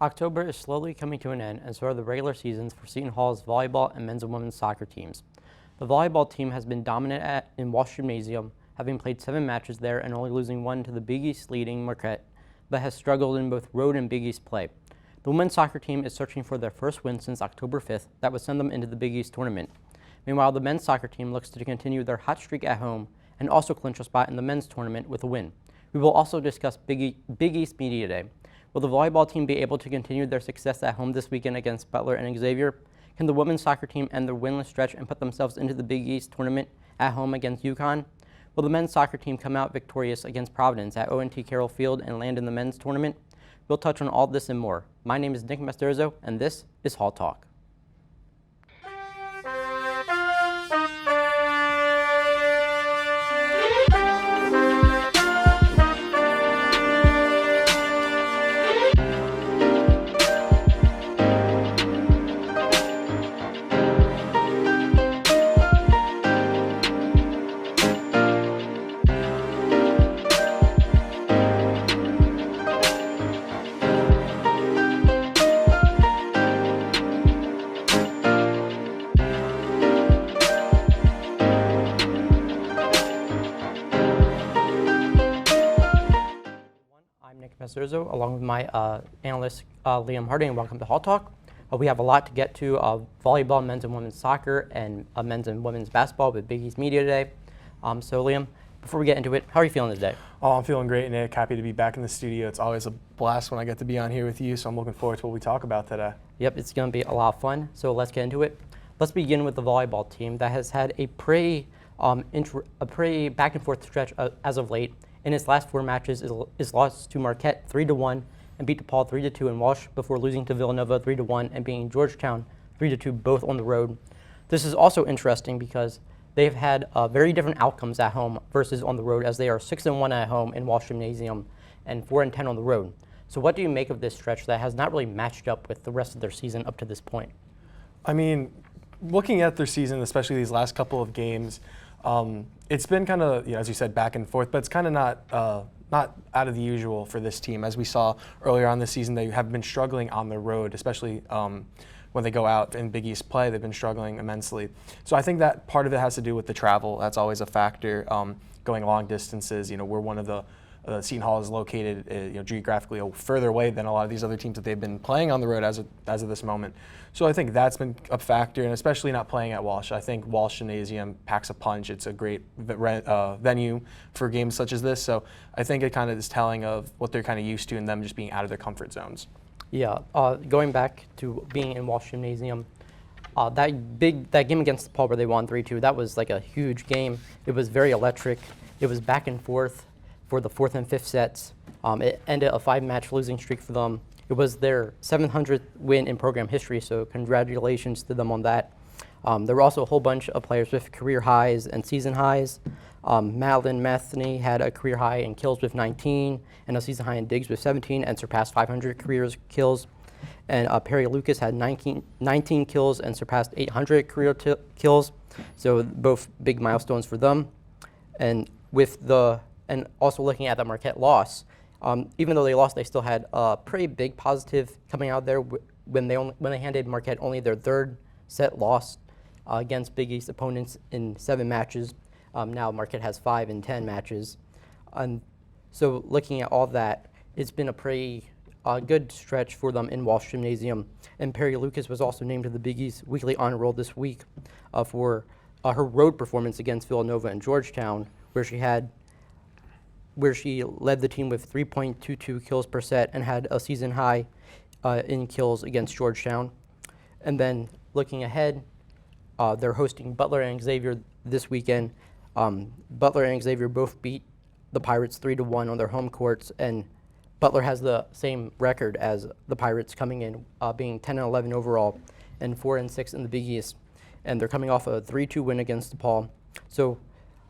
October is slowly coming to an end, and so are the regular seasons for Seton Hall's volleyball and men's and women's soccer teams. The volleyball team has been dominant in Walsh Gymnasium, having played 7 matches there and only losing 1 to the Big East leading Marquette, but has struggled in both road and Big East play. The women's soccer team is searching for their first win since October 5th that would send them into the Big East tournament. Meanwhile, the men's soccer team looks to continue their hot streak at home and also clinch a spot in the men's tournament with a win. We will also discuss Big East Media Day. Will the volleyball team be able to continue their success at home this weekend against Butler and Xavier? Can the women's soccer team end their winless stretch and put themselves into the Big East tournament at home against UConn? Will the men's soccer team come out victorious against Providence at O&T Carroll Field and land in the men's tournament? We'll touch on all this and more. My name is Nick Masturzo, and this is Hall Talk. Nick Masturzo, along with my analyst Liam Harding. Welcome to Hall Talk. We have a lot to get to: volleyball, men's and women's soccer, and men's and women's basketball with Big East Media today. So Liam, before we get into it, how are you feeling today? Oh, I'm feeling great, Nick. Happy to be back in the studio. It's always a blast when I get to be on here with you, so I'm looking forward to what we talk about today. Yep, it's going to be a lot of fun. So let's get into it. Let's begin with the volleyball team that has had a pretty back and forth stretch as of late. In its last 4 matches, is lost to Marquette 3-1 and beat DePaul 3-2 in Walsh before losing to Villanova 3-1 and beating Georgetown 3-2 both on the road. This is also interesting because they've had very different outcomes at home versus on the road, as they are 6-1 at home in Walsh Gymnasium and 4-10 on the road. So what do you make of this stretch that has not really matched up with the rest of their season up to this point? I mean, looking at their season, especially these last couple of games, it's been kind of, as you said, back and forth, but it's kind of not out of the usual for this team. As we saw earlier on this season, they have been struggling on the road, especially when they go out in Big East play. They've been struggling immensely. So I think that part of it has to do with the travel. That's always a factor. Going long distances, we're one of the Seton Hall is located geographically further away than a lot of these other teams that they've been playing on the road as of this moment. So I think that's been a factor, and especially not playing at Walsh. I think Walsh Gymnasium packs a punch. It's a great venue for games such as this. So I think it kind of is telling of what they're kind of used to and them just being out of their comfort zones. Yeah, going back to being in Walsh Gymnasium, that game against DePaul where they won 3-2, that was like a huge game. It was very electric. It was back and forth for the 4th and 5th sets. It ended a 5-match losing streak for them. It was their 700th win in program history, so congratulations to them on that. There were also a whole bunch of players with career highs and season highs. Madeline Metheny had a career high in kills with 19 and a season high in digs with 17 and surpassed 500 career kills. And Perry Lucas had 19 kills and surpassed 800 career kills. So both big milestones for them. And also looking at the Marquette loss, even though they lost, they still had a pretty big positive coming out there when they handed Marquette only their 3rd set loss against Big East opponents in 7 matches. Now Marquette has 5 in 10 matches. So looking at all that, it's been a pretty good stretch for them in Walsh Gymnasium. And Perry Lucas was also named to the Big East Weekly Honor Roll this week for her road performance against Villanova and Georgetown, where she led the team with 3.22 kills per set and had a season high in kills against Georgetown. And then looking ahead, they're hosting Butler and Xavier this weekend. Butler and Xavier both beat the Pirates 3-1 on their home courts, and Butler has the same record as the Pirates, coming in being 10-11 overall and 4-6 in the Big East. And they're coming off a 3-2 win against DePaul. So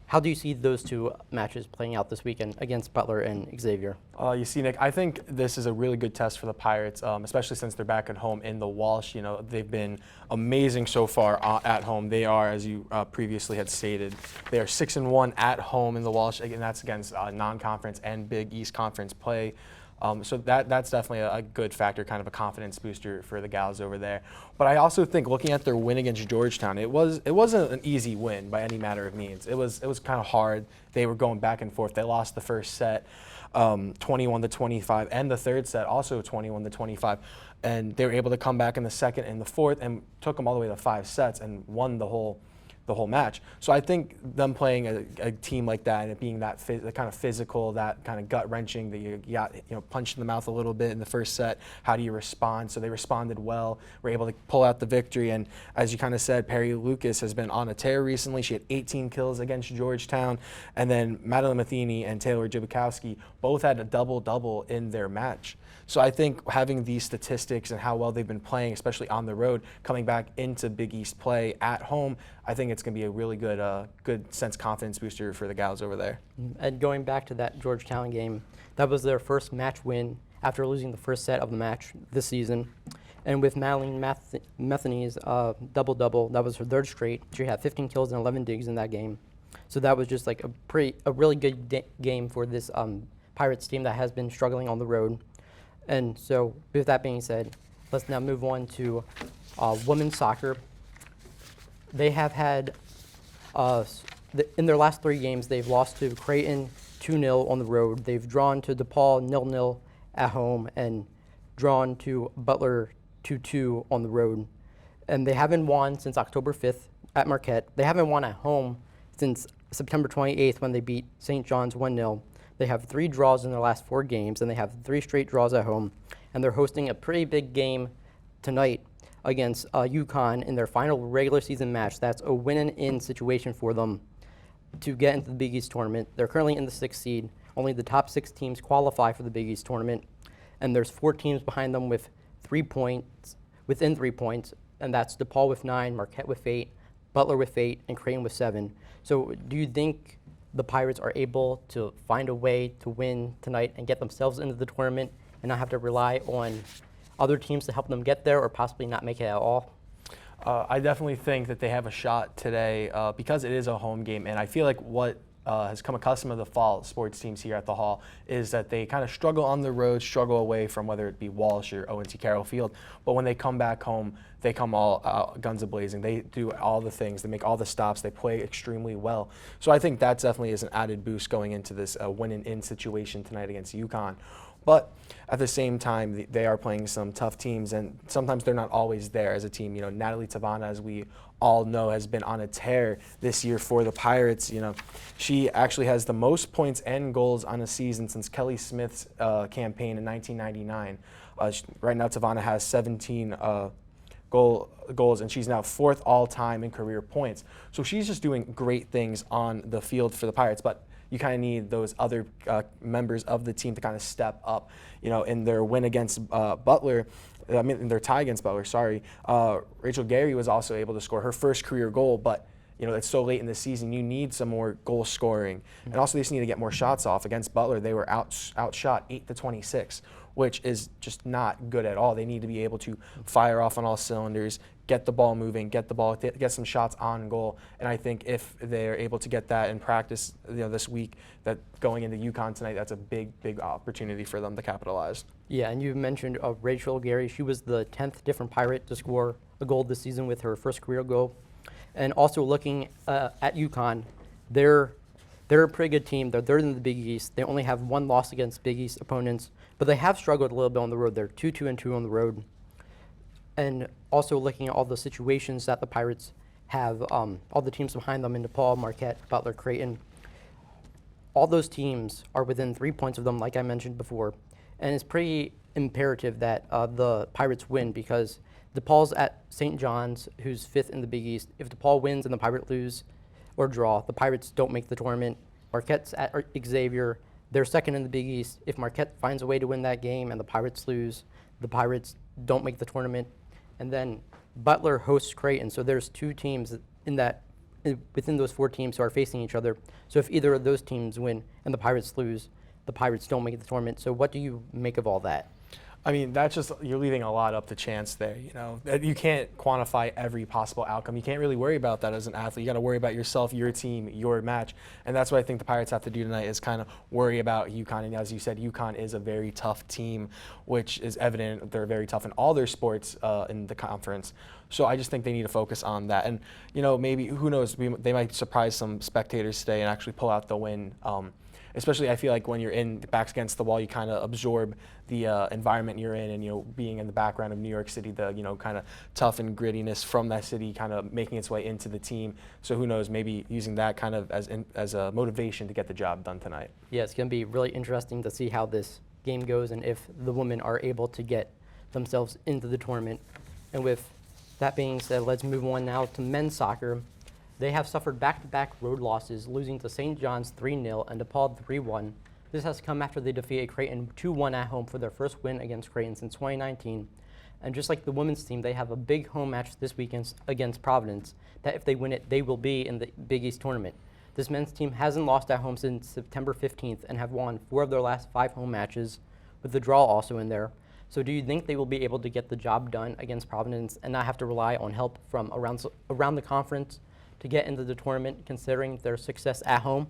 how do you see those 2 matches playing out this weekend against Butler and Xavier? You see, Nick, I think this is a really good test for the Pirates, especially since they're back at home in the Walsh. They've been amazing so far at home. They are, as you previously had stated, they are 6-1 at home in the Walsh, and that's against non-conference and Big East Conference play. So that's definitely a good factor, kind of a confidence booster for the Gals over there. But I also think looking at their win against Georgetown, it wasn't an easy win by any matter of means. It was kind of hard. They were going back and forth. They lost the first set 21-25, and the third set also 21-25. And they were able to come back in the second and the fourth and took them all the way to 5 sets and won the whole match. So I think them playing a team like that and it being that kind of physical, that kind of gut-wrenching, that you got punched in the mouth a little bit in the first set, how do you respond? So they responded well, were able to pull out the victory. And as you kind of said, Perry Lucas has been on a tear recently. She had 18 kills against Georgetown. And then Madeline Matheny and Taylor Jabukowski both had a double-double in their match. So I think having these statistics and how well they've been playing, especially on the road, coming back into Big East play at home, I think it's going to be a really good sense confidence booster for the Gals over there. And going back to that Georgetown game, that was their first match win after losing the first set of the match this season. And with Madeline Matheny's double-double, that was her third straight. She had 15 kills and 11 digs in that game. So that was just like a really good game for this Pirates team that has been struggling on the road. And so with that being said, let's now move on to women's soccer. They have had, in their last 3 games, they've lost to Creighton 2-0 on the road. They've drawn to DePaul 0-0 at home and drawn to Butler 2-2 on the road. And they haven't won since October 5th at Marquette. They haven't won at home since September 28th when they beat St. John's 1-0. They have 3 draws in their last 4 games, and they have 3 straight draws at home. And they're hosting a pretty big game tonight against UConn in their final regular season match. That's a win-and-in situation for them to get into the Big East tournament. They're currently in the 6th seed. Only the top 6 teams qualify for the Big East tournament. And there's 4 teams behind them with 3 points, within 3 points, and that's DePaul with 9, Marquette with 8, Butler with 8, and Creighton with 7. So do you think the Pirates are able to find a way to win tonight and get themselves into the tournament and not have to rely on other teams to help them get there or possibly not make it at all? I definitely think that they have a shot today because it is a home game, and I feel like what has come accustomed to the fall sports teams here at the Hall is that they kind of struggle on the road, struggle away from whether it be Walsh or O&T Carroll Field, but when they come back home, they come all guns a-blazing. They do all the things. They make all the stops. They play extremely well. So I think that definitely is an added boost going into this win-and-in situation tonight against UConn. But at the same time, they are playing some tough teams, and sometimes they're not always there as a team. Natalie Tavana, as we all know, has been on a tear this year for the Pirates. She actually has the most points and goals on a season since Kelly Smith's campaign in 1999. Right now, Tavana has 17 goals, and she's now 4th all-time in career points. So she's just doing great things on the field for the Pirates, but you kind of need those other members of the team to kind of step up. In their win against Butler, in their tie against Butler, Rachel Gary was also able to score her first career goal, but it's so late in the season, you need some more goal scoring. Mm-hmm. And also they just need to get more shots off. Against Butler, they were outshot 8-26, which is just not good at all. They need to be able to fire off on all cylinders, get the ball moving, get some shots on goal. And I think if they're able to get that in practice, this week, that going into UConn tonight, that's a big opportunity for them to capitalize. Yeah, and you mentioned Rachel Gary. She was the 10th different Pirate to score a goal this season with her first career goal. And also looking at UConn, they're a pretty good team. They're 3rd in the Big East. They only have 1 loss against Big East opponents, but they have struggled a little bit on the road. They're 2-2 on the road. And also looking at all the situations that the Pirates have, all the teams behind them in DePaul, Marquette, Butler, Creighton, all those teams are within 3 points of them, like I mentioned before. And it's pretty imperative that the Pirates win because DePaul's at St. John's, who's 5th in the Big East. If DePaul wins and the Pirates lose or draw, the Pirates don't make the tournament. Marquette's at Xavier. They're 2nd in the Big East. If Marquette finds a way to win that game and the Pirates lose, the Pirates don't make the tournament. And then Butler hosts Creighton. So there's 2 teams within those 4 teams who are facing each other. So if either of those teams win and the Pirates lose, the Pirates don't make the tournament. So what do you make of all that? I mean, that's just, you're leaving a lot up to chance there, you know. You can't quantify every possible outcome. You can't really worry about that as an athlete. You got to worry about yourself, your team, your match. And that's what I think the Pirates have to do tonight, is kind of worry about UConn. And as you said, UConn is a very tough team, which is evident. They're very tough in all their sports in the conference. So I just think they need to focus on that. And, you know, maybe, who knows, they might surprise some spectators today and actually pull out the win. Especially, I feel like when you're in the backs against the wall, you kind of absorb the environment you're in, and, you know, being in the background of New York City, the, you know, kind of tough and grittiness from that city kind of making its way into the team. So who knows, maybe using that kind of as a motivation to get the job done tonight. Yeah, it's going to be really interesting to see how this game goes and if the women are able to get themselves into the tournament. And with that being said, let's move on now to men's soccer. They have suffered back-to-back road losses, losing to St. John's 3-0 and DePaul 3-1. This has come after they defeated Creighton 2-1 at home for their first win against Creighton since 2019. And just like the women's team, they have a big home match this weekend against Providence that if they win it, they will be in the Big East tournament. This men's team hasn't lost at home since September 15th and have won 4 of their last 5 home matches, with the draw also in there. So do you think they will be able to get the job done against Providence and not have to rely on help from around the conference to get into the tournament, considering their success at home?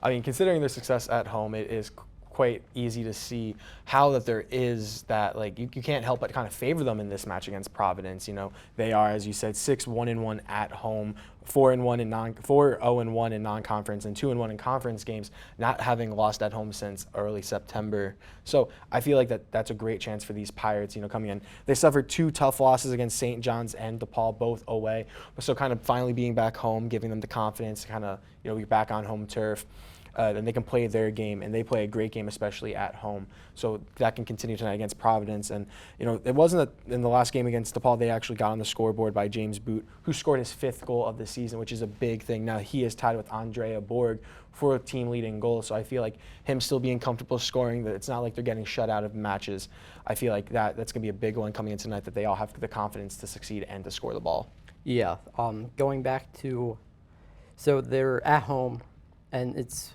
I mean, considering their success at home, it is quite easy to see how that there is that, like, you can't help but kind of favor them in this match against Providence. You know, they are, as you said, 6-1-1 at home, 4-0-1 in non-conference, and 2-1 in conference games, not having lost at home since early September. So I feel like that's a great chance for these Pirates, you know, coming in. They suffered 2 tough losses against St. John's and DePaul, both away. So kind of finally being back home, giving them the confidence to kind of, you know, be back on home turf. Then they can play their game, and they play a great game, especially at home. So that can continue tonight against Providence. And, you know, it wasn't that in the last game against DePaul, they actually got on the scoreboard by James Boot, who scored his 5th goal of the season, which is a big thing. Now he is tied with Andrea Borg for a team-leading goal. So I feel like him still being comfortable scoring, that it's not like they're getting shut out of matches. I feel like that's going to be a big one coming in tonight, that they all have the confidence to succeed and to score the ball. Yeah, going back to, so they're at home, and it's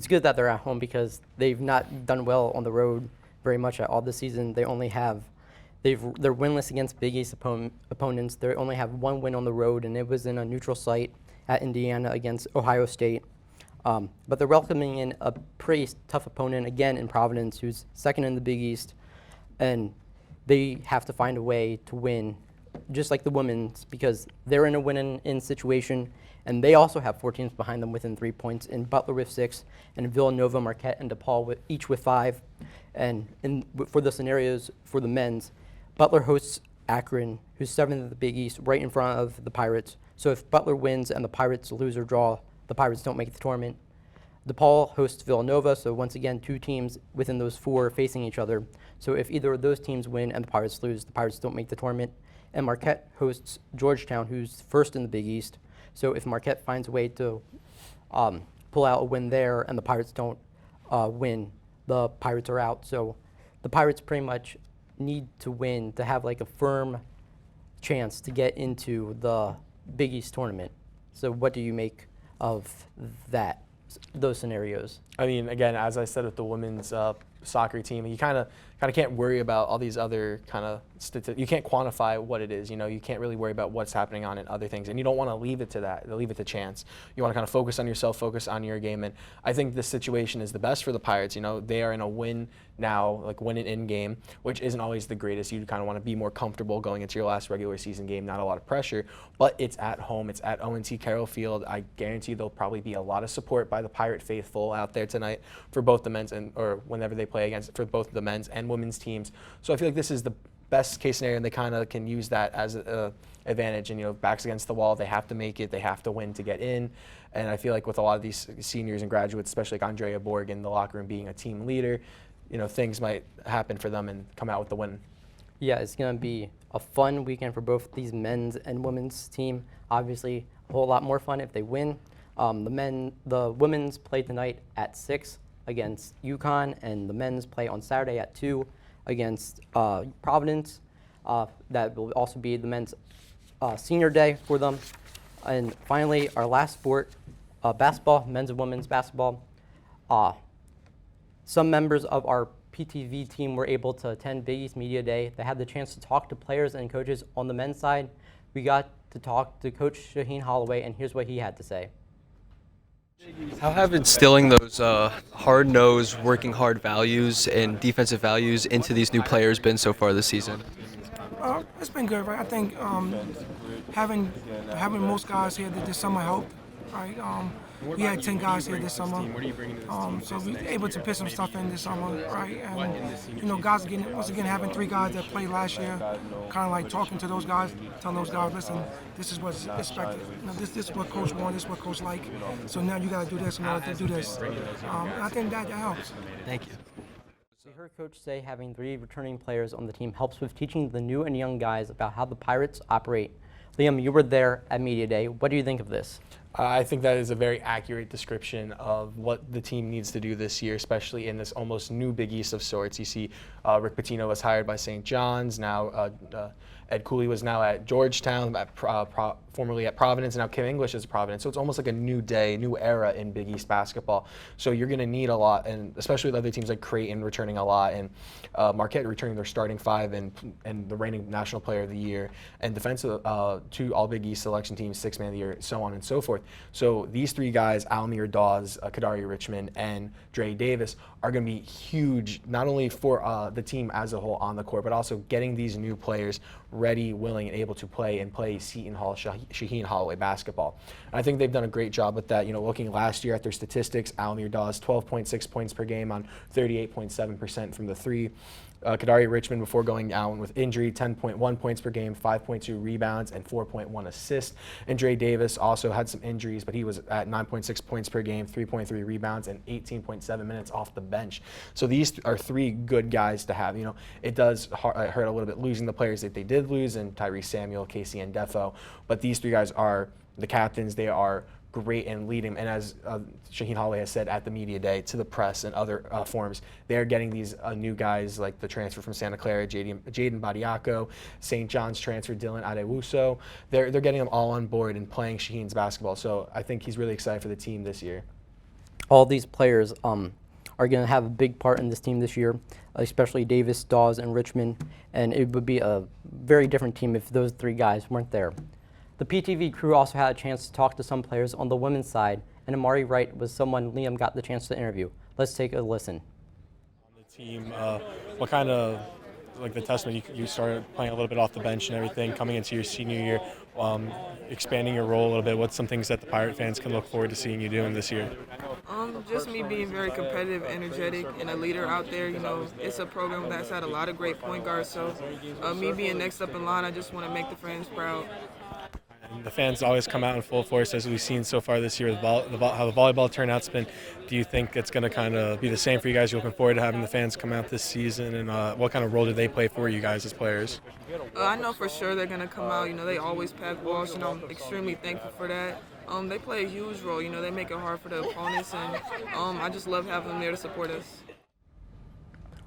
good that they're at home because they've not done well on the road very much at all this season. They only have, they're winless against Big East opponents. They only have 1 win on the road, and it was in a neutral site at Indiana against Ohio State. But they're welcoming in a pretty tough opponent again in Providence, who's second in the Big East, and they have to find a way to win, just like the women's, because they're in a win-in situation. And they also have 4 teams behind them within 3 points, in Butler with 6, and Villanova, Marquette, and DePaul each with 5. And for the scenarios for the men's, Butler hosts Akron, who's 7th in the Big East, right in front of the Pirates. So if Butler wins and the Pirates lose or draw, the Pirates don't make the tournament. DePaul hosts Villanova, so once again, 2 teams within those 4 facing each other. So if either of those teams win and the Pirates lose, the Pirates don't make the tournament. And Marquette hosts Georgetown, who's 1st in the Big East. So if Marquette finds a way to pull out a win there and the Pirates don't win, the Pirates are out. So the Pirates pretty much need to win to have like a firm chance to get into the Big East tournament. So what do you make of those scenarios? I mean, again, as I said with the women's soccer team, you kind of can't worry about all these other kind of statistics. You can't quantify what it is. You know, you can't really worry about what's happening on in other things, and you don't want to leave it to that. Leave it to chance. You want to kind of focus on yourself, focus on your game, and I think this situation is the best for the Pirates. You know, they are in a win now, like win it in game, which isn't always the greatest. You kind of want to be more comfortable going into your last regular season game, not a lot of pressure, but it's at home. It's at O&T Carroll Field. I guarantee there'll probably be a lot of support by the Pirate faithful out there tonight for both the men's or whenever they play against, for both the men's and women's teams. So I feel like this is the best case scenario, and they kind of can use that as an advantage. And, you know, backs against the wall, they have to make it, they have to win to get in. And I feel like with a lot of these seniors and graduates, especially like Andrea Borg in the locker room being a team leader, you know, things might happen for them and come out with the win. Yeah, it's going to be a fun weekend for both these men's and women's team. Obviously, a whole lot more fun if they win. The women's play tonight at 6 against UConn, and the men's play on Saturday at 2 against Providence. That will also be the men's senior day for them. And finally, our last sport, basketball, men's and women's basketball. Some members of our PTV team were able to attend Big East Media Day. They had the chance to talk to players and coaches on the men's side. We got to talk to Coach Shaheen Holloway, and here's what he had to say. How have instilling those hard-nosed, working hard values and defensive values into these new players been so far this season? It's been good, right? I think having most guys here this summer helped, right? We had 10 guys here this summer, so we were able to put some stuff in this summer, right? And guys once again having 3 guys that played last year, kind of like talking to those guys, telling those guys, listen, this is what's expected. This is what coach wants, this is what coach like. So now you got to do this in order to do this. And I think that helps. Thank you. We heard Coach say having 3 returning players on the team helps with teaching the new and young guys about how the Pirates operate. Liam, you were there at Media Day. What do you think of this? I think that is a very accurate description of what the team needs to do this year, especially in this almost new Big East of sorts. You see Rick Pitino was hired by St. John's. Now Ed Cooley was now at Georgetown, formerly at Providence, and now Kim English is at Providence. So it's almost like a new day, new era in Big East basketball. So you're going to need a lot, and especially with other teams like Creighton returning a lot, and Marquette returning their starting 5 and the reigning National Player of the Year, and defensive 2 All Big East selection teams, 6th Man of the Year, so on and so forth. So these 3 guys, Almir Dawes, Kadari Richmond, and Dre Davis, are going to be huge, not only for the team as a whole on the court, but also getting these new players ready, willing, and able to play Seton Hall, Shaheen Holloway basketball. And I think they've done a great job with that. Looking last year at their statistics, Almir Dawes, 12.6 points per game on 38.7% from the 3. Kadari Richmond, before going down with injury, 10.1 points per game, 5.2 rebounds, and 4.1 assists. And Dre Davis also had some injuries, but he was at 9.6 points per game, 3.3 rebounds, and 18.7 minutes off the bench. So these are 3 good guys to have. It does hurt a little bit losing the players that they did lose, and Tyrese Samuel, Casey Ndefo. But these 3 guys are the captains. They are great and leading. And as Shaheen Holloway has said at the Media Day to the press and other forums, they're getting these new guys like the transfer from Santa Clara, Jaden Badiako, St. John's transfer, Dylan Adewuso. They're getting them all on board and playing Shaheen's basketball. So I think he's really excited for the team this year. All these players are going to have a big part in this team this year, especially Davis, Dawes, and Richmond. And it would be a very different team if those 3 guys weren't there. The PTV crew also had a chance to talk to some players on the women's side, and Amari Wright was someone Liam got the chance to interview. Let's take a listen. On the team, what kind of, like the testament, you started playing a little bit off the bench and everything, coming into your senior year, expanding your role a little bit. What's some things that the Pirate fans can look forward to seeing you doing this year? Just me being very competitive, energetic, and a leader out there. It's a program that's had a lot of great point guards, so me being next up in line, I just want to make the fans proud. The fans always come out in full force, as we've seen so far this year with how the volleyball turnout's been. Do you think it's going to kind of be the same for you guys? You're looking forward to having the fans come out this season, and what kind of role do they play for you guys as players? I know for sure they're going to come out. They always pack walls, I'm extremely thankful for that. They play a huge role. They make it hard for the opponents, and I just love having them there to support us.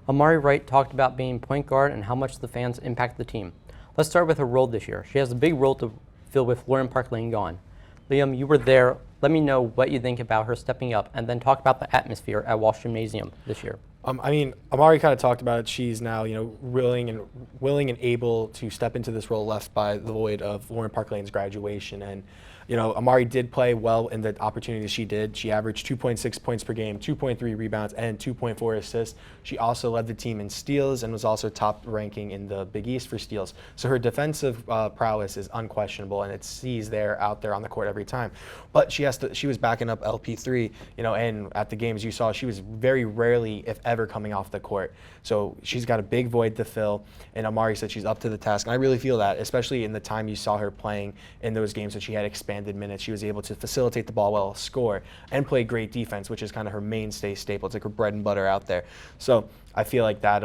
Amari Wright talked about being point guard and how much the fans impact the team. Let's start with her role this year. She has a big role to fill with Lauren Park Lane gone. Liam, you were there. Let me know what you think about her stepping up, and then talk about the atmosphere at Walsh Gymnasium this year. Amari kind of talked about it. She's now, willing and able to step into this role left by the void of Lauren Park Lane's graduation. And Amari did play well in the opportunities she did. She averaged 2.6 points per game, 2.3 rebounds, and 2.4 assists. She also led the team in steals and was also top ranking in the Big East for steals. So her defensive prowess is unquestionable, and it sees out there on the court every time. But she was backing up LP3, and at the games you saw, she was very rarely, if ever, coming off the court. So she's got a big void to fill, and Amari said she's up to the task. And I really feel that, especially in the time you saw her playing in those games that she had expanded minutes. She was able to facilitate the ball well, score, and play great defense, which is kind of her mainstay staple. It's like her bread and butter out there. So I feel like that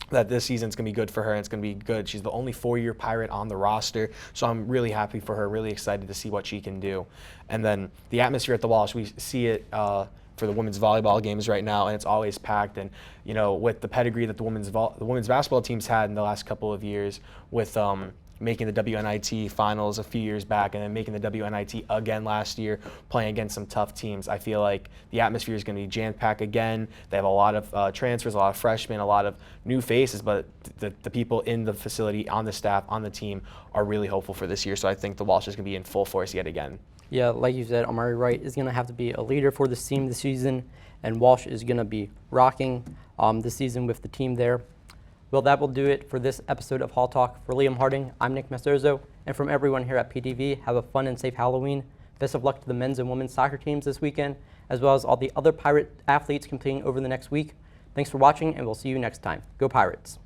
this season's going to be good for her, and it's going to be good. She's the only 4-year Pirate on the roster, so I'm really happy for her, really excited to see what she can do. And then the atmosphere at the Walsh, we see it for the women's volleyball games right now, and it's always packed. And with the pedigree that the women's basketball teams had in the last couple of years, with making the WNIT finals a few years back and then making the WNIT again last year, playing against some tough teams. I feel like the atmosphere is going to be jam-packed again. They have a lot of transfers, a lot of freshmen, a lot of new faces, but the people in the facility, on the staff, on the team are really hopeful for this year. So I think the Walsh is going to be in full force yet again. Yeah, like you said, Amari Wright is going to have to be a leader for this team this season, and Walsh is going to be rocking this season with the team there. Well, that will do it for this episode of Hall Talk. For Liam Harding, I'm Nick Masturzo, and from everyone here at PTV, have a fun and safe Halloween. Best of luck to the men's and women's soccer teams this weekend, as well as all the other Pirate athletes competing over the next week. Thanks for watching, and we'll see you next time. Go Pirates!